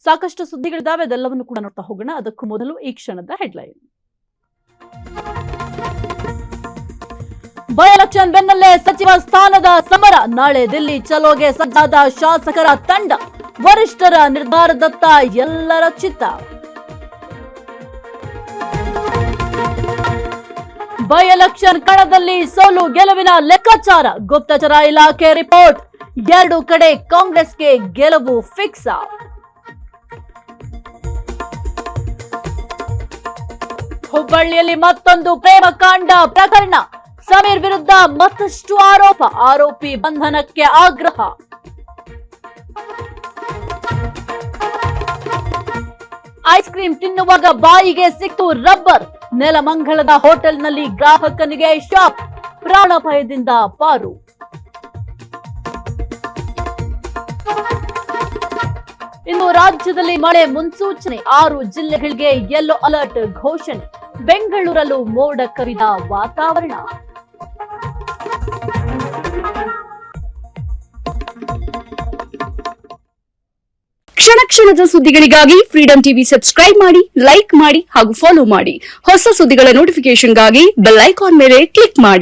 ಸಾಕಷ್ಟು ಸುದ್ದಿಗಳಿದ್ದಾವೆ, ಅದೆಲ್ಲವನ್ನು ಕೂಡ ನೋಡ್ತಾ ಹೋಗೋಣ. ಅದಕ್ಕೂ ಮೊದಲು ಈ ಕ್ಷಣದ ಹೆಡ್ಲೈನ್. ಬೈ ಎಲೆಕ್ಷನ್ ಬೆನ್ನಲ್ಲೇ ಸಚಿವ ಸ್ಥಾನದ ಸಮರ. ನಾಳೆ ದಿಲ್ಲಿ ಚಲೋಗೆ ಸಜ್ಜಾದ ಶಾಸಕರ ತಂಡ. ವರಿಷ್ಠರ ನಿರ್ಧಾರದತ್ತ ಎಲ್ಲರ ಚಿತ್ತ. ಬೈ ಎಲೆಕ್ಷನ್ ಕಣದಲ್ಲಿ ಸೋಲು ಗೆಲುವಿನ ಲೆಕ್ಕಾಚಾರ. ಗುಪ್ತಚರ ಇಲಾಖೆ ರಿಪೋರ್ಟ್. 2 ಕಡೆ ಕಾಂಗ್ರೆಸ್ಗೆ ಗೆಲುವು ಫಿಕ್ಸ್. ಹುಬ್ಬಳ್ಳಿಯಲ್ಲಿ ಮತ್ತೊಂದು ಪ್ರೇಮ ಕಾಂಡ ಪ್ರಕರಣ. ಸಮೀರ್ ವಿರುದ್ಧ ಮತ್ತಷ್ಟು ಆರೋಪ. ಆರೋಪಿ ಬಂಧನಕ್ಕೆ ಆಗ್ರಹ. ಐಸ್ ಕ್ರೀಂ ತಿನ್ನುವಾಗ ಬಾಯಿಗೆ ಸಿಕ್ತು ರಬ್ಬರ್. ನೆಲಮಂಗಲದ ಹೋಟೆಲ್ನಲ್ಲಿ ಗ್ರಾಹಕನಿಗೆ ಶಾಕ್. ಪ್ರಾಣಭಯದಿಂದ ಪಾರು. ಇನ್ನು ರಾಜ್ಯದಲ್ಲಿ ಮಳೆ ಮುನ್ಸೂಚನೆ. 6 ಜಿಲ್ಲೆಗಳಿಗೆ ಯೆಲ್ಲೋ ಅಲರ್ಟ್ ಘೋಷಣೆ. ಬೆಂಗಳೂರಲ್ಲೂ ಮೋಡ ಕವಿದ ವಾತಾವರಣ. ಕ್ಷಣ ಕ್ಷಣದ ಸುದ್ದಿಗಳಿಗಾಗಿ ಫ್ರೀಡಂ ಟಿವಿ ಸಬ್ಸ್ಕ್ರೈಬ್ ಮಾಡಿ, ಲೈಕ್ ಮಾಡಿ ಹಾಗೂ ಫಾಲೋ ಮಾಡಿ. ಹೊಸ ಸುದ್ದಿಗಳ ನೋಟಿಫಿಕೇಶನ್ಗಾಗಿ ಬೆಲ್ ಐಕಾನ್ ಮೇಲೆ ಕ್ಲಿಕ್ ಮಾಡಿ.